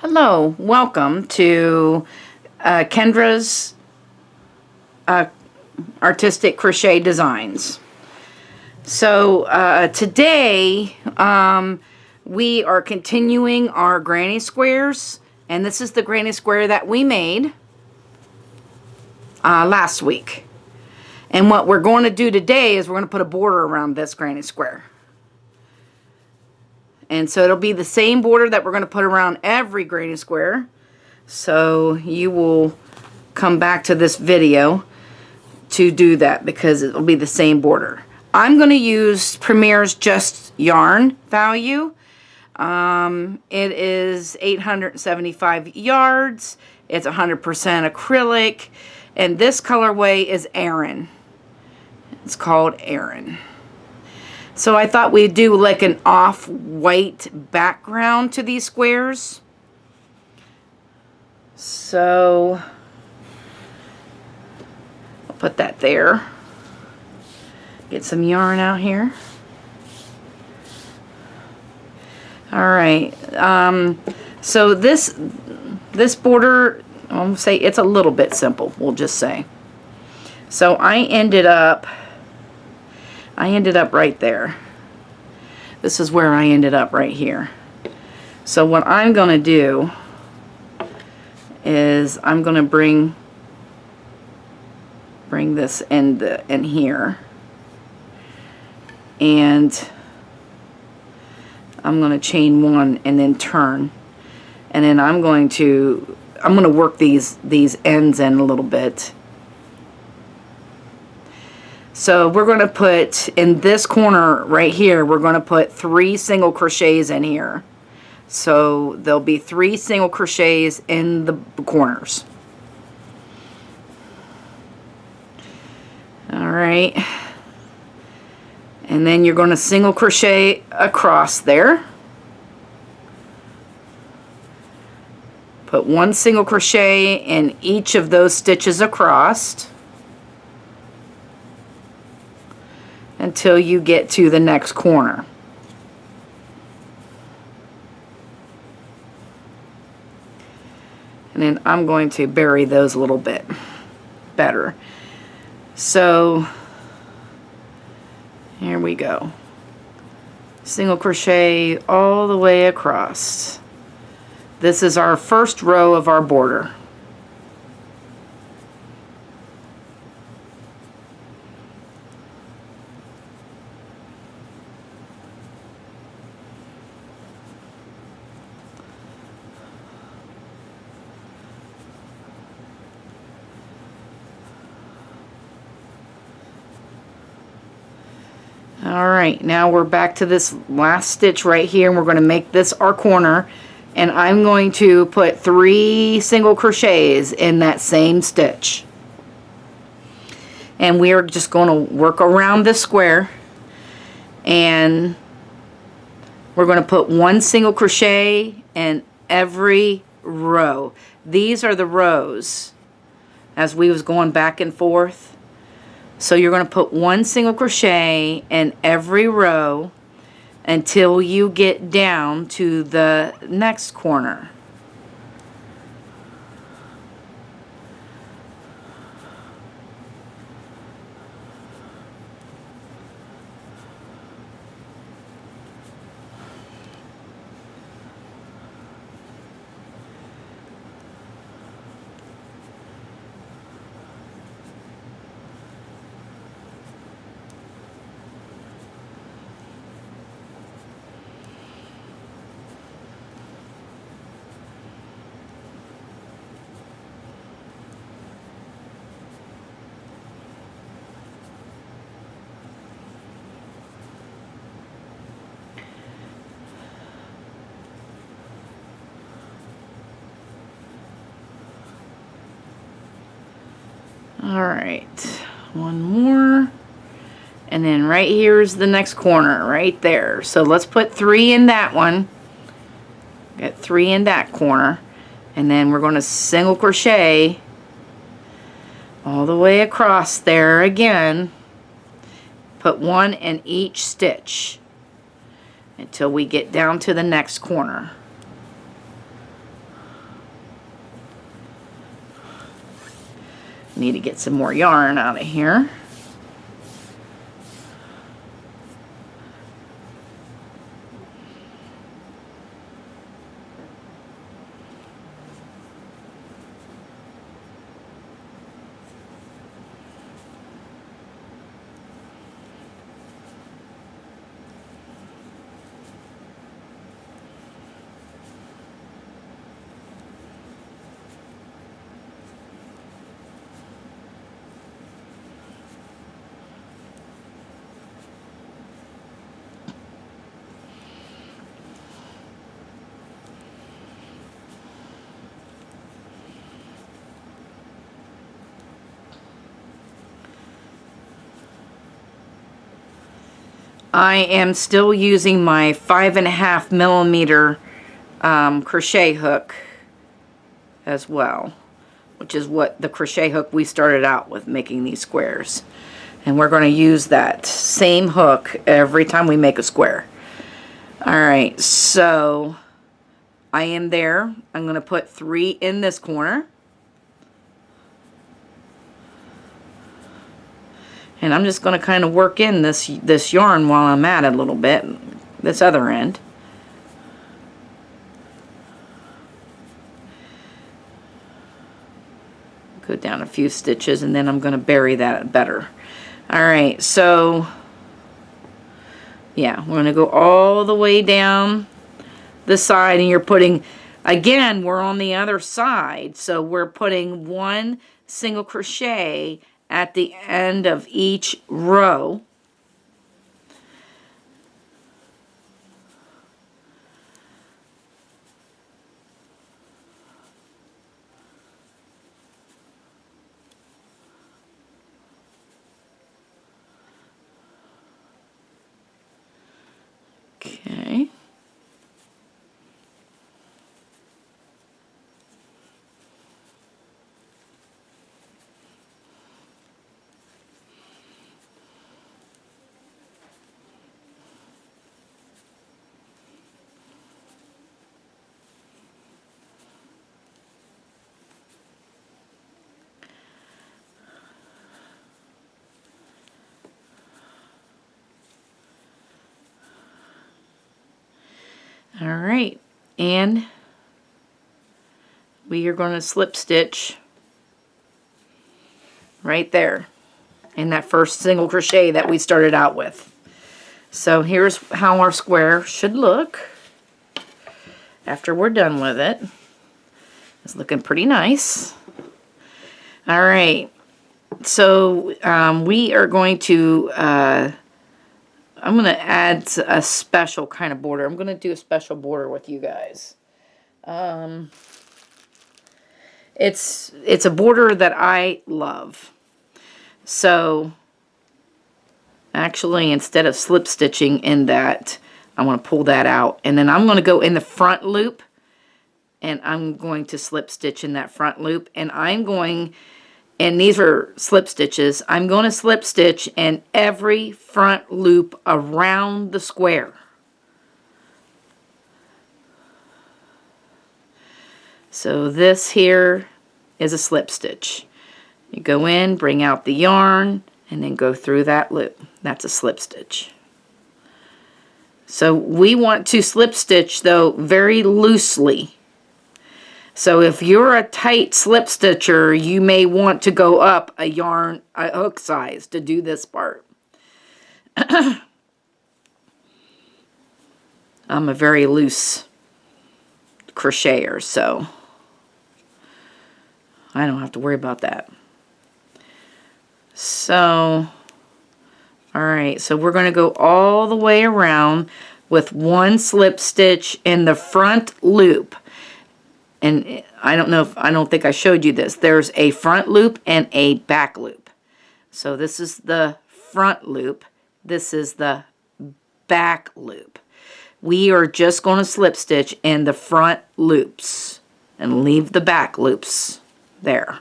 Hello, welcome to Kendra's Artistic Crochet Designs. So today we are continuing our granny squares, and this is the granny square that we made last week. And what we're going to do today is we're going to put a border around this granny square. And so it'll be the same border that we're going to put around every granny square. So you will come back to this video to do that because it'll be the same border. I'm going to use Premier's Just Yarn value. It is 875 yards. It's 100% acrylic. And this colorway is Aran. It's called Aran. So I thought we'd do like an off-white background to these squares. So I'll put that there. Get some yarn out here. Alright, so this border, I'll say it's a little bit simple, we'll just say. So I ended up right there. This is where I ended up right here. So what I'm going to do is I'm going to bring this in here, and I'm going to chain one and then turn, and then I'm going to work these ends in a little bit. So we're going to put, in this corner right here, we're going to put 3 single crochets in here. So there'll be 3 single crochets in the corners. Alright. And then you're going to single crochet across there. Put 1 single crochet in each of those stitches across until you get to the next corner. And then I'm going to bury those a little bit better. So here we go. Single crochet all the way across. This is our first row of our border. Alright, now we're back to this last stitch right here, and we're going to make this our corner, and I'm going to put 3 single crochets in that same stitch. And we are just going to work around this square, and we're going to put 1 single crochet in every row. These are the rows as we was going back and forth. So you're going to put 1 single crochet in every row until you get down to the next corner. Alright, 1 more, and then right here is the next corner, right there. So let's put 3 in that one, got 3 in that corner, and then we're going to single crochet all the way across there again, put 1 in each stitch until we get down to the next corner. Need to get some more yarn out of here. I am still using my 5.5 millimeter crochet hook as well, which is what the crochet hook we started out with making these squares. And we're going to use that same hook every time we make a square. Alright, so I am there. I'm going to put 3 in this corner. And I'm just going to kind of work in this yarn while I'm at it a little bit, this other end. Go down a few stitches and then I'm going to bury that better. Alright, so yeah, we're going to go all the way down the side, and you're putting, again, we're on the other side, so we're putting 1 single crochet at the end of each row. Okay. Alright, and we are going to slip stitch right there in that first single crochet that we started out with. So here's how our square should look after we're done with it. It's looking pretty nice. Alright, so we are going to I'm going to add a special kind of border. I'm going to do a special border with you guys. It's a border that I love. So actually, instead of slip stitching in that, I want to pull that out. And then I'm going to go in the front loop, and I'm going to slip stitch in that front loop. And I'm going... and these are slip stitches. I'm going to slip stitch in every front loop around the square. So this here is a slip stitch. You go in, bring out the yarn, and then go through that loop. That's a slip stitch. So we want to slip stitch, though, very loosely. So if you're a tight slip stitcher, you may want to go up a hook size to do this part. I'm a very loose crocheter, so I don't have to worry about that. So, alright, so we're going to go all the way around with 1 slip stitch in the front loop. And I don't think I showed you this. There's a front loop and a back loop. So this is the front loop. This is the back loop. We are just going to slip stitch in the front loops and leave the back loops there.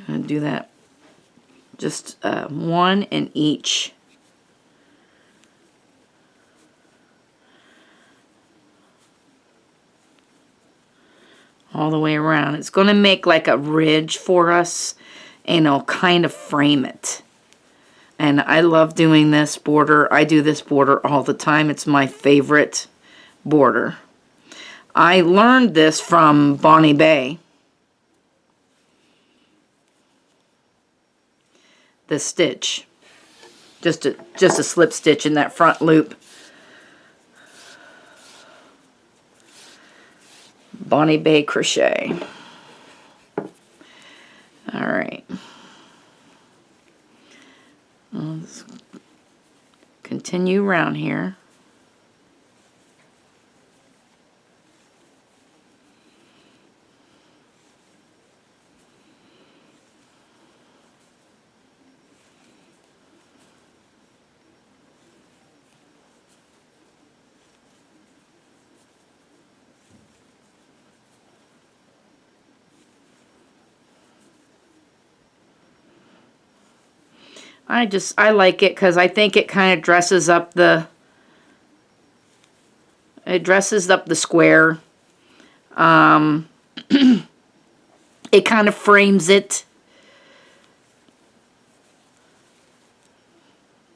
I'm going to do that. Just one in each. All the way around. It's going to make like a ridge for us, and it'll kind of frame it. And I love doing this border. I do this border all the time. It's my favorite border. I learned this from Bonnie Bay. The stitch. Just a slip stitch in that front loop. Bonnie Bay Crochet. Alright. Let's continue around here. I like it because I think it kind of dresses up the square. It kind of frames it.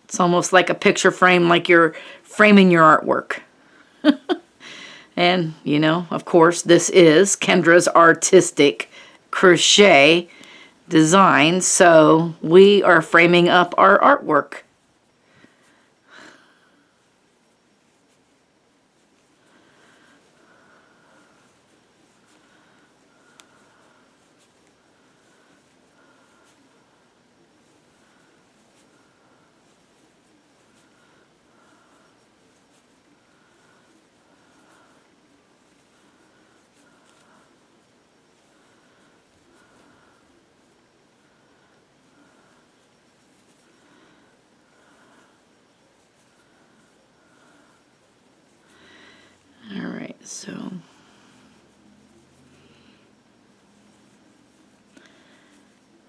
It's almost like a picture frame, like you're framing your artwork. And, you know, of course, this is Kendra's Artistic Crochet design, so we are framing up our artwork. So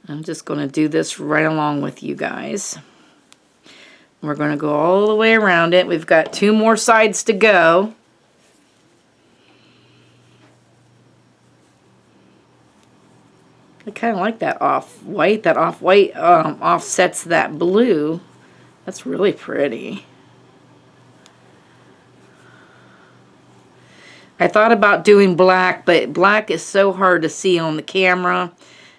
I'm just going to do this right along with you guys. We're going to go all the way around it. We've got 2 more sides to go. I kind of like that off-white. That off-white offsets that blue. That's really pretty. I thought about doing black, but black is so hard to see on the camera,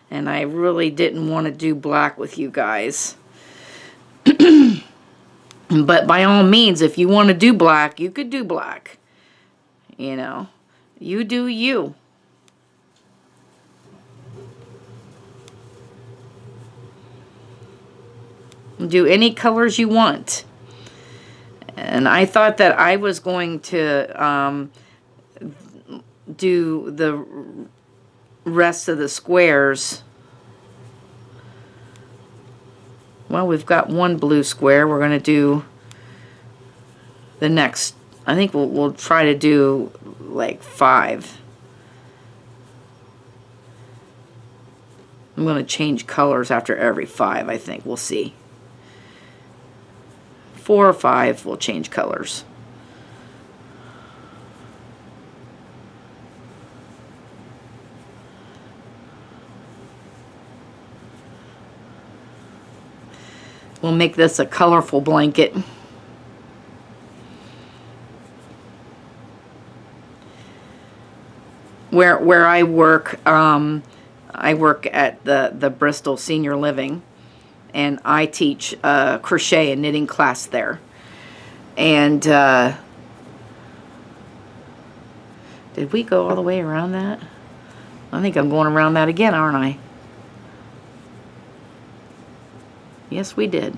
and I really didn't want to do black with you guys. But by all means, if you want to do black, you could do black. You know, you do you. Do any colors you want. And I thought that I was going to do the rest of the squares. Well, we've got 1 blue square. We're going to do the next. I think we'll try to do like 5. I'm going to change colors after every 5, I think. We'll see. 4 or 5, we'll change colors. We'll make this a colorful blanket. Where I work at the Bristol Senior Living, and I teach crochet and knitting class there. And did we go all the way around that? I think I'm going around that again, aren't I? Yes, we did.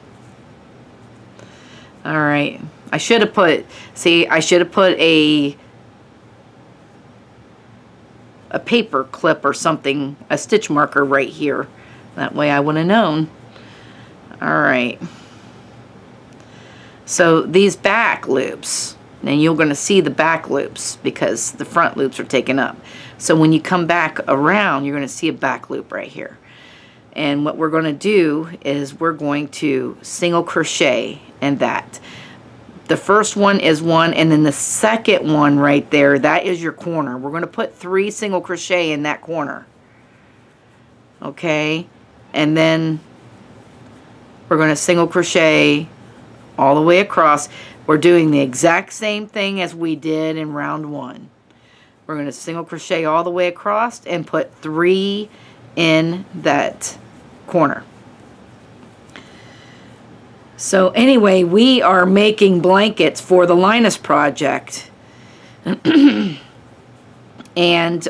All right. I should have put, see, I should have put a paper clip or something, a stitch marker right here. That way I would have known. All right. So these back loops, and you're going to see the back loops because the front loops are taken up. So when you come back around, you're going to see a back loop right here. And what we're going to do is we're going to single crochet in that. The first one is 1, and then the second one right there, that is your corner. We're going to put 3 single crochet in that corner. Okay? And then we're going to single crochet all the way across. We're doing the exact same thing as we did in round 1. We're going to single crochet all the way across and put 3 in that corner. So anyway, we are making blankets for the Linus project. And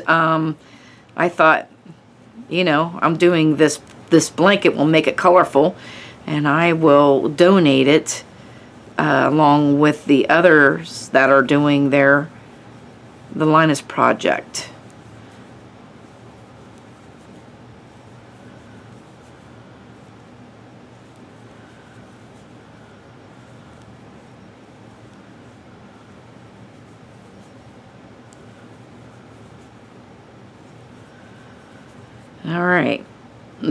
I thought, you know, I'm doing this blanket will make it colorful, and I will donate it along with the others that are doing the Linus project. All right,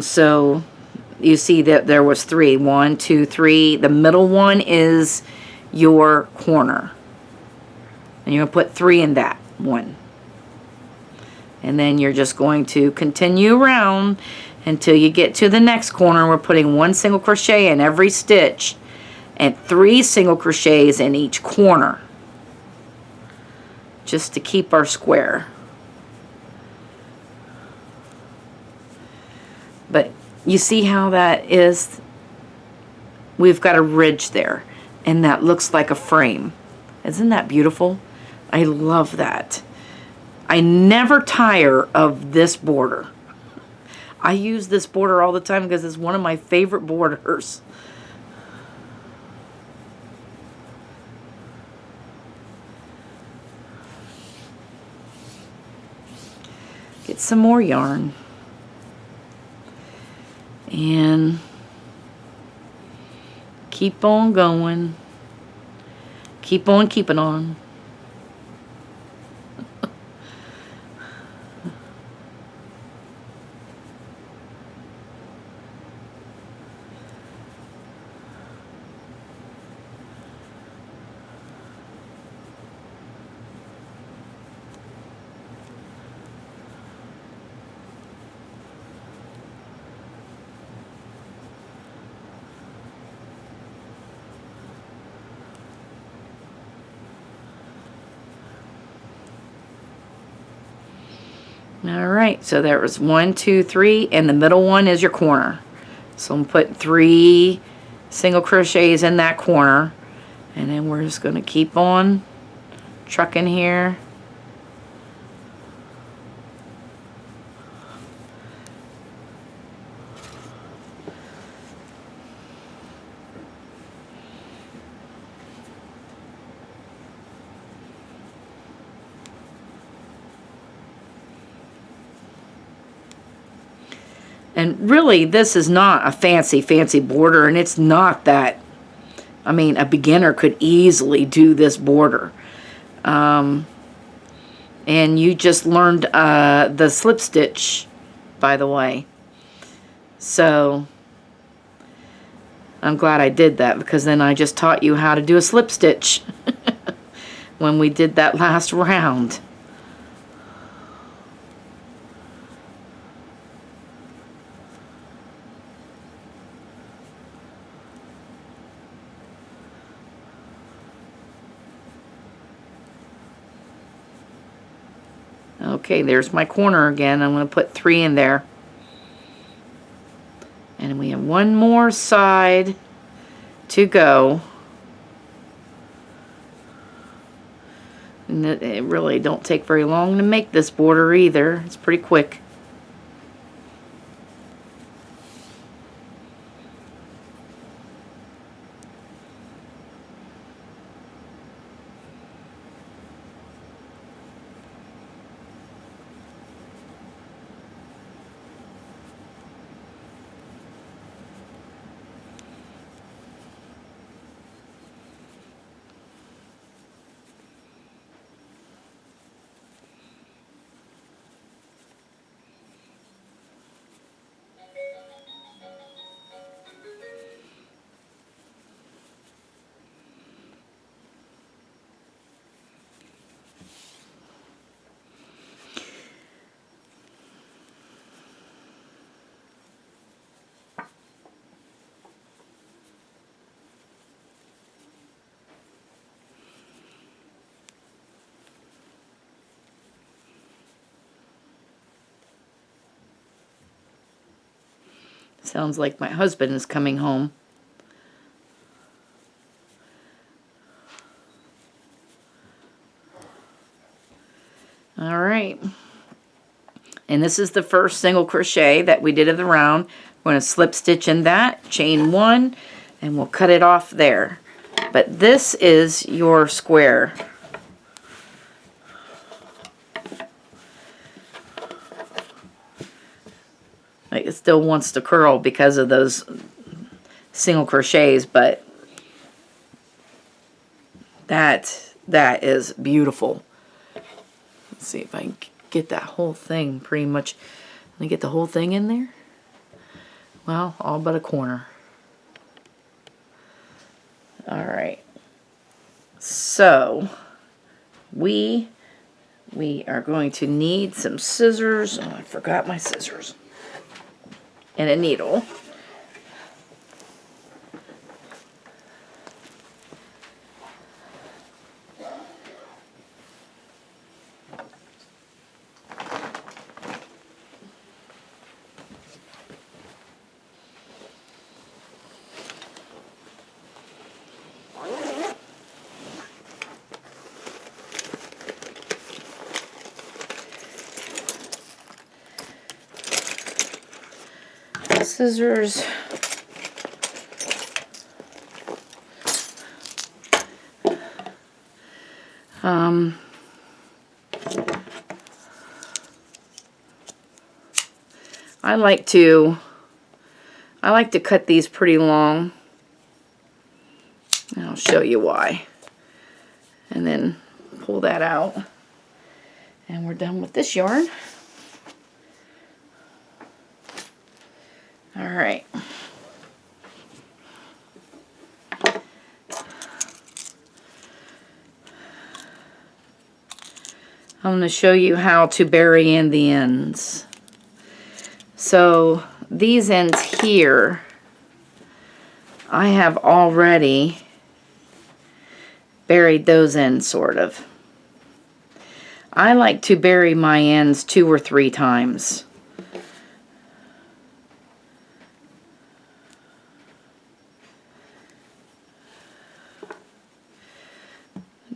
so you see that there was 3. 1, 2, 3. The middle one is your corner, and you're going to put 3 in that one. And then you're just going to continue around until you get to the next corner. We're putting 1 single crochet in every stitch and 3 single crochets in each corner, just to keep our square. But you see how that is? We've got a ridge there, and that looks like a frame. Isn't that beautiful? I love that. I never tire of this border. I use this border all the time because it's one of my favorite borders. Get some more yarn. And keep on going. Keep on keeping on. Alright, so there was 1, 2, 3, and the middle one is your corner. So I'm putting 3 single crochets in that corner, and then we're just going to keep on trucking here. And really, this is not a fancy border, and it's not that, I mean, a beginner could easily do this border. And you just learned the slip stitch, by the way. So, I'm glad I did that, because then I just taught you how to do a slip stitch when we did that last round. Okay, there's my corner again. I'm going to put 3 in there. And we have one more side to go. And it really don't take very long to make this border either. It's pretty quick. Sounds like my husband is coming home. All right. And this is the first single crochet that we did of the round. We're going to slip stitch in that, chain 1, and we'll cut it off there. But this is your square. Like, it still wants to curl because of those single crochets, but that is beautiful. Let's see if I can get that whole thing pretty much. Let me get the whole thing in there. Well, all but a corner. All right. So we are going to need some scissors. Oh, I forgot my scissors. And a needle. Scissors. I like to cut these pretty long. And I'll show you why. And then pull that out. And we're done with this yarn. All right. I'm going to show you how to bury in the ends. So these ends here, I have already buried those ends, sort of. I like to bury my ends 2 or 3 times.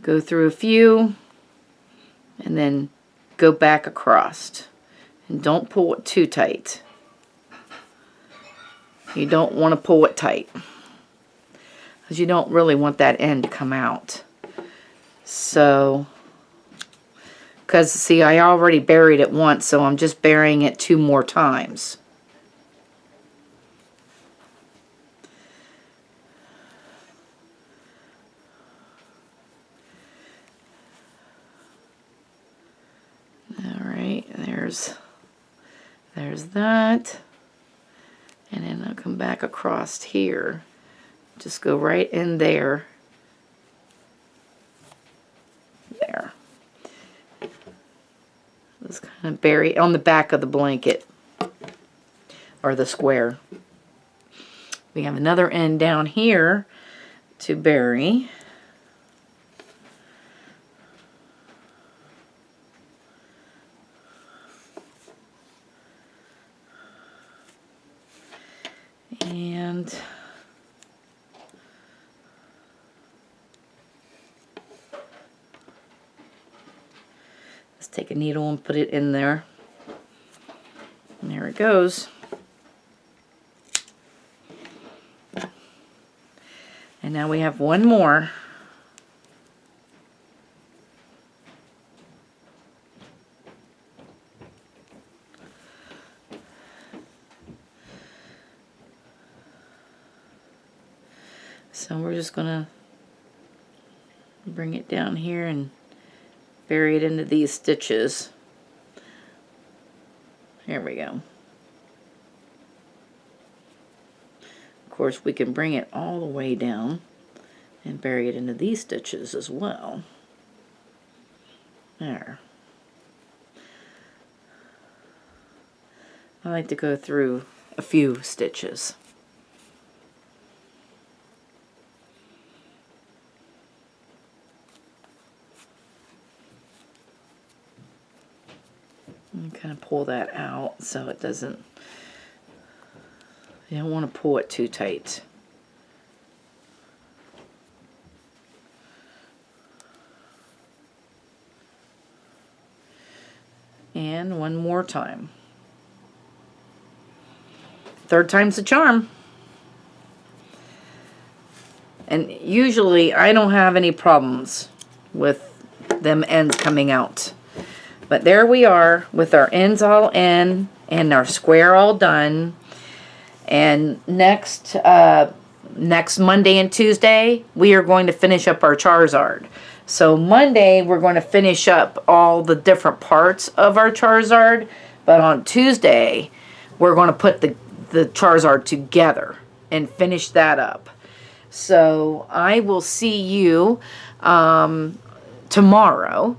Go through a few and then go back across. And don't pull it too tight. You don't want to pull it tight, because you don't really want that end to come out. So, because see, I already buried it once, so I'm just burying it 2 more times. Alright, there's that. And then I'll come back across here. Just go right in there. There. Just kind of bury on the back of the blanket. Or the square. We have another end down here to bury. And let's take a needle and put it in there. And there it goes. And now we have one more. So we're just going to bring it down here and bury it into these stitches. Here we go. Of course, we can bring it all the way down and bury it into these stitches as well. There. I like to go through a few stitches. And kind of pull that out so it doesn't You don't want to pull it too tight. And one more time. Third time's the charm. And usually I don't have any problems with them ends coming out. But there we are with our ends all in and our square all done. And next Monday and Tuesday, we are going to finish up our Charizard. So Monday, we're going to finish up all the different parts of our Charizard. But on Tuesday, we're going to put the Charizard together and finish that up. So I will see you tomorrow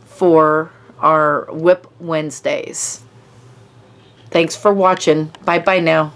for our Whip Wednesdays. Thanks for watching. Bye-bye now.